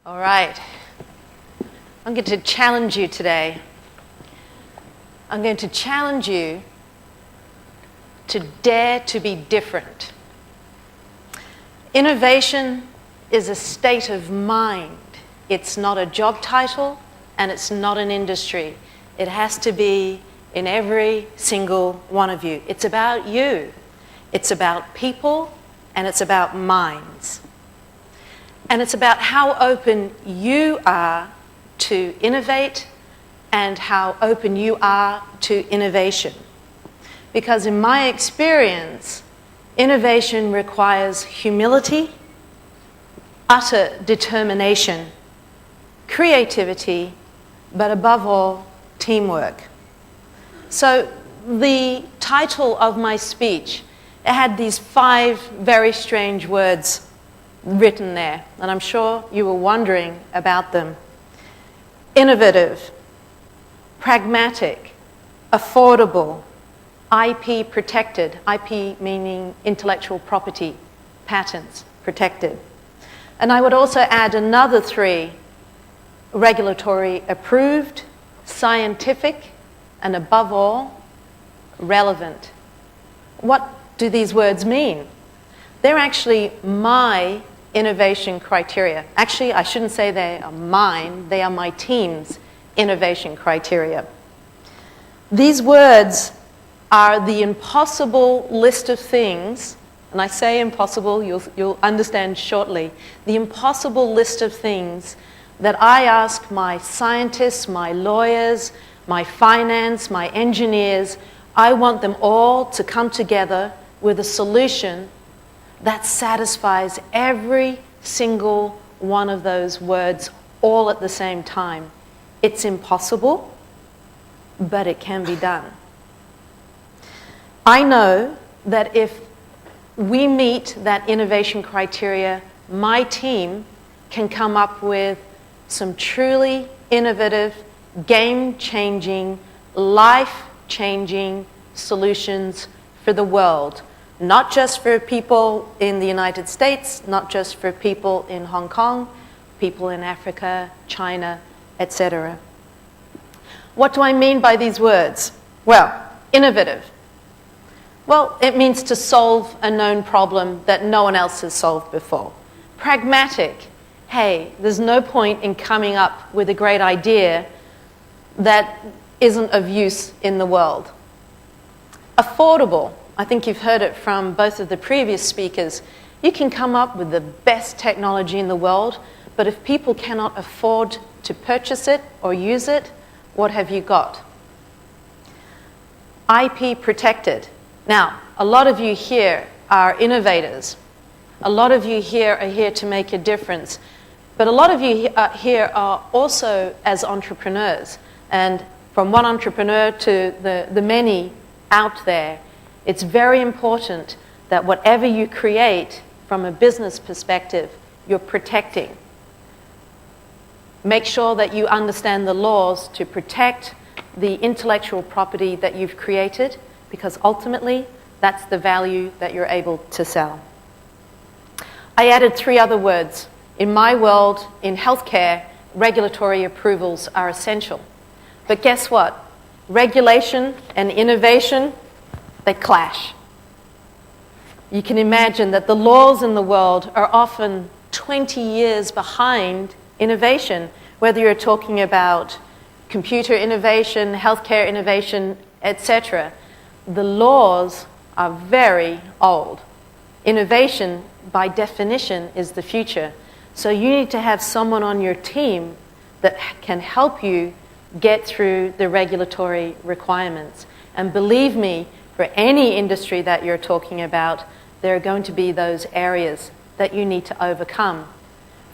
All right. I'm going to challenge you today. I'm going to challenge you to dare to be different. Innovation is a state of mind. It's not a job title and it's not an industry. It has to be in every single one of you. It's about you. It's about people and it's about minds. And it's about how open you are to innovate and how open you are to innovation. Because in my experience, innovation requires humility, utter determination, creativity, but above all, teamwork. So the title of my speech, it had these 5 very strange words written there, and I'm sure you were wondering about them. Innovative, pragmatic, affordable, IP protected, IP meaning intellectual property, patents protected. And I would also add another 3, regulatory approved, scientific, and above all, relevant. What do these words mean? They're actually my innovation criteria. Actually, I shouldn't say they are mine, they are my team's innovation criteria. These words are the impossible list of things, and I say impossible, you'll understand shortly, the impossible list of things that I ask my scientists, my lawyers, my finance, my engineers. I want them all to come together with a solution that satisfies every single one of those words all at the same time. It's impossible, but it can be done. I know that if we meet that innovation criteria, my team can come up with some truly innovative, game-changing, life-changing solutions for the world. Not just for people in the United States, not just for people in Hong Kong, people in Africa, China, etc. What do I mean by these words? Well, innovative. Well, it means to solve a known problem that no one else has solved before. Pragmatic. Hey, there's no point in coming up with a great idea that isn't of use in the world. Affordable. I think you've heard it from both of the previous speakers. You can come up with the best technology in the world, but if people cannot afford to purchase it or use it, what have you got? IP protected. Now, a lot of you here are innovators. A lot of you here are here to make a difference. But a lot of you here are also as entrepreneurs. And from one entrepreneur to the many out there, it's very important that whatever you create from a business perspective, you're protecting. Make sure that you understand the laws to protect the intellectual property that you've created, because ultimately, that's the value that you're able to sell. I added 3 other words. In my world, in healthcare, regulatory approvals are essential. But guess what? Regulation and innovation, they clash. You can imagine that the laws in the world are often 20 years behind innovation, whether you're talking about computer innovation, healthcare innovation, etc. The laws are very old. Innovation, by definition, is the future. So you need to have someone on your team that can help you get through the regulatory requirements. And believe me, for any industry that you're talking about, there are going to be those areas that you need to overcome.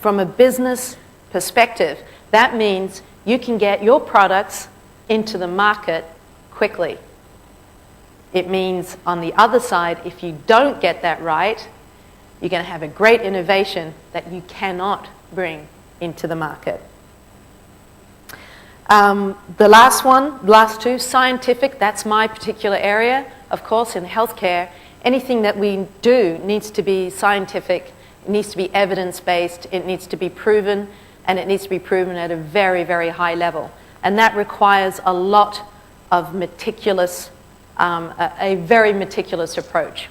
From a business perspective, that means you can get your products into the market quickly. It means on the other side, if you don't get that right, you're going to have a great innovation that you cannot bring into the market. The last 2, scientific, that's my particular area. Of course, in healthcare, anything that we do needs to be scientific, it needs to be evidence-based, it needs to be proven. and it needs to be proven at a very, very high level. And that requires a lot of meticulous, a very meticulous approach.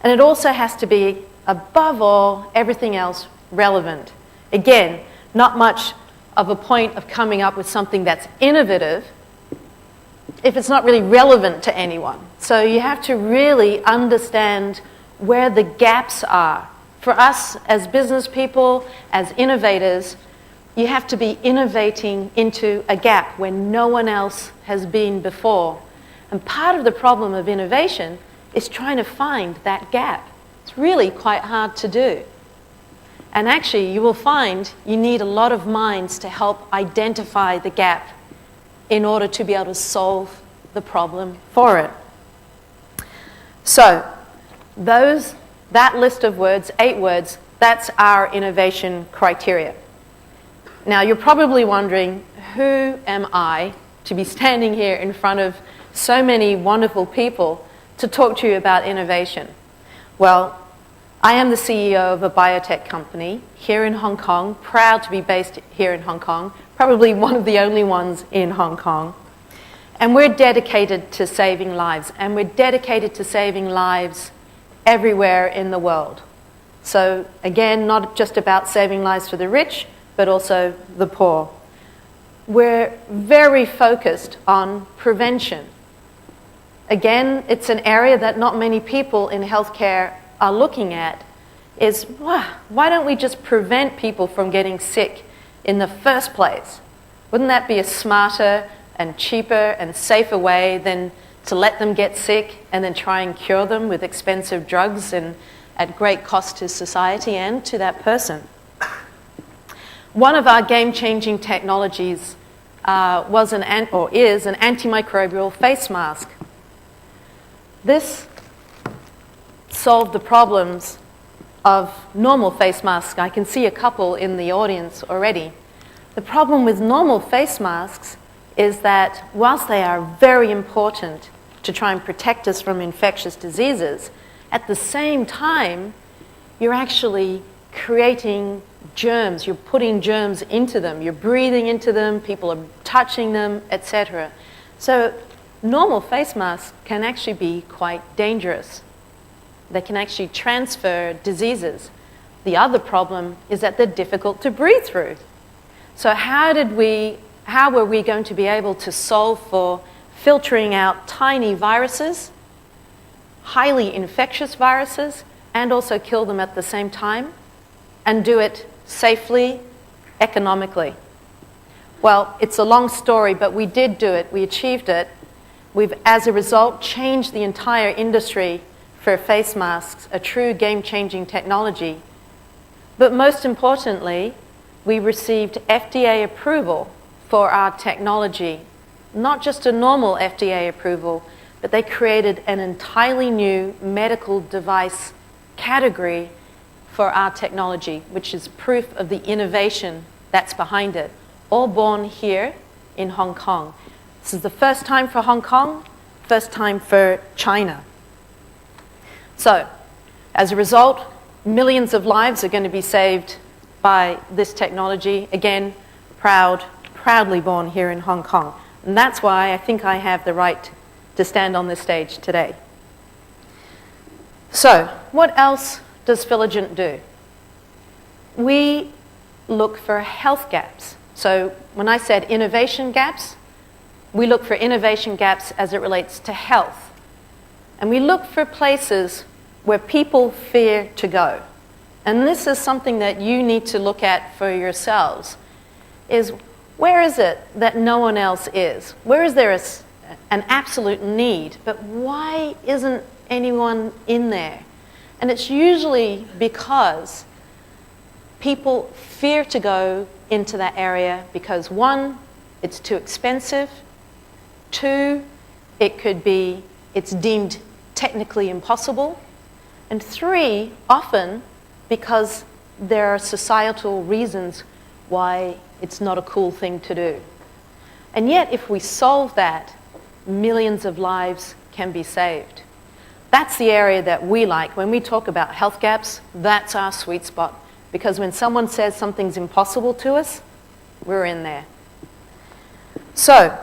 And it also has to be, above all, everything else, relevant. Again, not much of a point of coming up with something that's innovative if it's not really relevant to anyone. So you have to really understand where the gaps are. For us as business people, as innovators, you have to be innovating into a gap where no one else has been before. And part of the problem of innovation is trying to find that gap. It's really quite hard to do. And actually, you will find you need a lot of minds to help identify the gap in order to be able to solve the problem for it. So, that list of words, 8 words, that's our innovation criteria. Now, you're probably wondering, who am I to be standing here in front of so many wonderful people to talk to you about innovation? Well, I am the CEO of a biotech company here in Hong Kong, proud to be based here in Hong Kong, probably one of the only ones in Hong Kong. And we're dedicated to saving lives, and we're dedicated to saving lives everywhere in the world. So again, not just about saving lives for the rich, but also the poor. We're very focused on prevention. Again, it's an area that not many people in healthcare are looking at, is why don't we just prevent people from getting sick in the first place? Wouldn't that be a smarter and cheaper and safer way than to let them get sick and then try and cure them with expensive drugs and at great cost to society and to that person? One of our game-changing technologies is an antimicrobial face mask. This solved the problems of normal face masks. I can see a couple in the audience already. The problem with normal face masks is that whilst they are very important to try and protect us from infectious diseases, at the same time, you're actually creating germs. You're putting germs into them. You're breathing into them. People are touching them, etc. So normal face masks can actually be quite dangerous. They can actually transfer diseases. The other problem is that they're difficult to breathe through. So how were we going to be able to solve for filtering out tiny viruses, highly infectious viruses, and also kill them at the same time, and do it safely, economically? Well, it's a long story, but we did do it. We achieved it. We've, as a result, changed the entire industry for face masks, a true game-changing technology. But most importantly, we received FDA approval for our technology. Not just a normal FDA approval, but they created an entirely new medical device category for our technology, which is proof of the innovation that's behind it. All born here in Hong Kong. This is the first time for Hong Kong, first time for China. So, as a result, millions of lives are going to be saved by this technology. Again, proudly born here in Hong Kong. And that's why I think I have the right to stand on this stage today. So, what else does Filligent do? We look for health gaps. So, when I said innovation gaps, we look for innovation gaps as it relates to health. And we look for places where people fear to go. And this is something that you need to look at for yourselves, is where is it that no one else is? Where is there an absolute need, but why isn't anyone in there? And it's usually because people fear to go into that area because 1, it's too expensive, 2, it's deemed technically impossible, and 3, often because there are societal reasons why it's not a cool thing to do. And yet, if we solve that, millions of lives can be saved. That's the area that we like. When we talk about health gaps, that's our sweet spot. Because when someone says something's impossible to us, we're in there. So,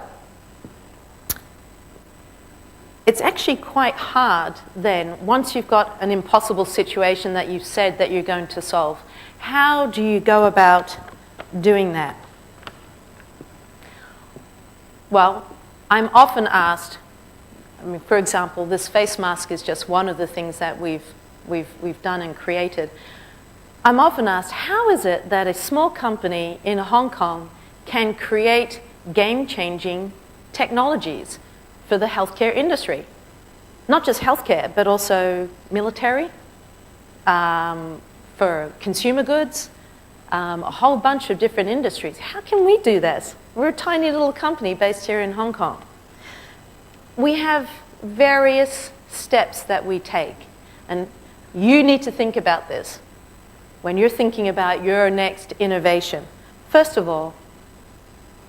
it's actually quite hard then, once you've got an impossible situation that you've said that you're going to solve, how do you go about doing that? Well, I'm often asked, I mean, for example, this face mask is just one of the things that we've done and created. I'm often asked, how is it that a small company in Hong Kong can create game-changing technologies for the healthcare industry? Not just healthcare, but also military, for consumer goods, a whole bunch of different industries. How can we do this? We're a tiny little company based here in Hong Kong. We have various steps that we take, and you need to think about this when you're thinking about your next innovation. First of all,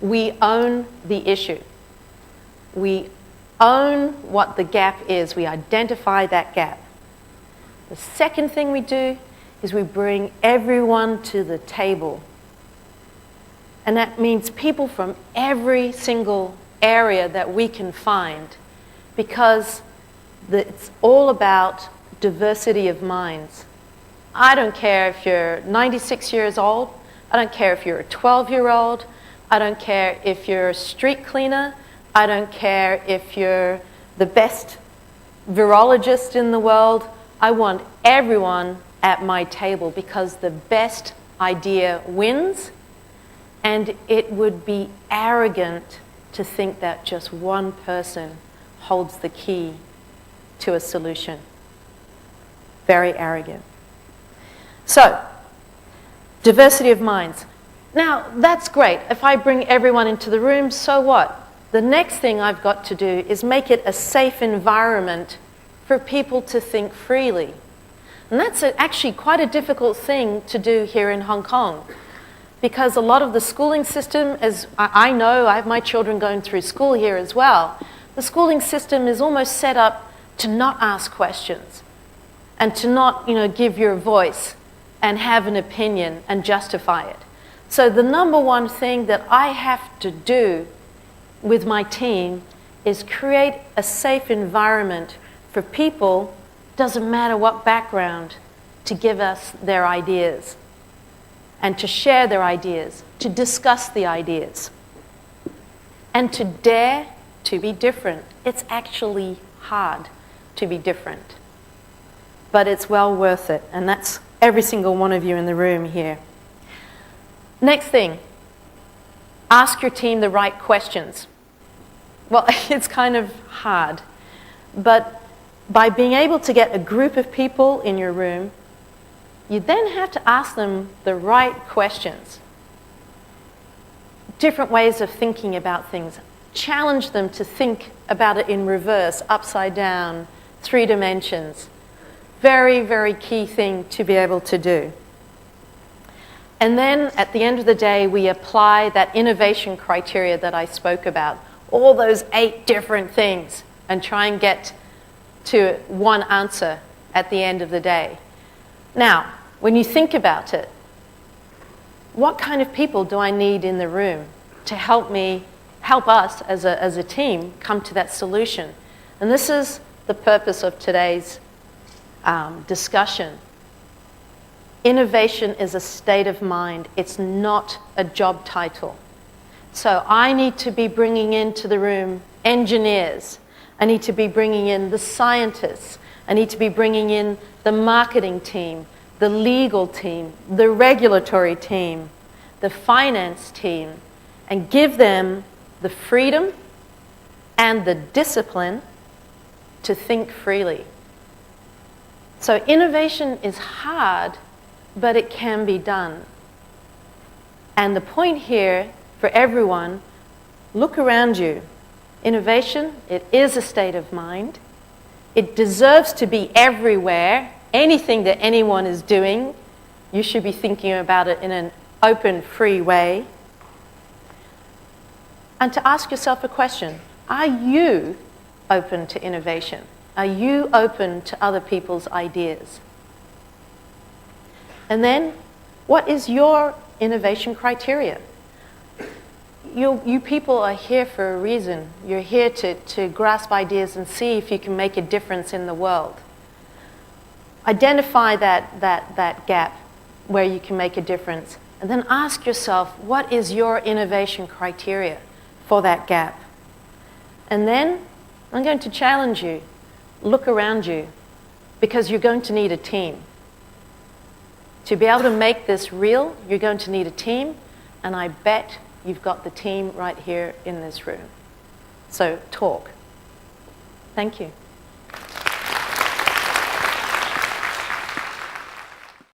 we own the issue. We own what the gap is. We identify that gap. The second thing we do is we bring everyone to the table. And that means people from every single area that we can find, because it's all about diversity of minds. I don't care if you're 96 years old. I don't care if you're a 12-year-old. I don't care if you're a street cleaner. I don't care if you're the best virologist in the world. I want everyone at my table, because the best idea wins, and it would be arrogant to think that just one person holds the key to a solution. Very arrogant. So, diversity of minds. Now, that's great. If I bring everyone into the room, so what? The next thing I've got to do is make it a safe environment for people to think freely. And that's actually quite a difficult thing to do here in Hong Kong, because a lot of the schooling system, as I know, I have my children going through school here as well, the schooling system is almost set up to not ask questions and to not, give your voice and have an opinion and justify it. So the number one thing that I have to do with my team is create a safe environment for people, doesn't matter what background, to give us their ideas and to share their ideas, to discuss the ideas, and to dare to be different. It's actually hard to be different, but it's well worth it, and that's every single one of you in the room here. Next thing, ask your team the right questions. Well, it's kind of hard, but by being able to get a group of people in your room, you then have to ask them the right questions. Different ways of thinking about things. Challenge them to think about it in reverse, upside down, 3 dimensions. Very, very key thing to be able to do. And then at the end of the day, we apply that innovation criteria that I spoke about, all those 8 different things, and try and get to one answer at the end of the day. Now, when you think about it, what kind of people do I need in the room to help us as a team come to that solution? And this is the purpose of today's discussion. Innovation is a state of mind. It's not a job title. So I need to be bringing into the room engineers. I need to be bringing in the scientists. I need to be bringing in the marketing team, the legal team, the regulatory team, the finance team, and give them the freedom and the discipline to think freely. So innovation is hard, but it can be done. And the point here for everyone, look around you. Innovation, it is a state of mind. It deserves to be everywhere. Anything that anyone is doing, you should be thinking about it in an open, free way. And to ask yourself a question, are you open to innovation? Are you open to other people's ideas? And then What is your innovation criteria? You people are here for a reason. You're here to grasp ideas and see if you can make a difference in the world. Identify that gap where you can make a difference, and then ask yourself, what is your innovation criteria for that gap? And then I'm going to challenge you. Look around you, because you're going to need a team. To be able to make this real, you're going to need a team, and I bet you've got the team right here in this room. So talk. Thank you.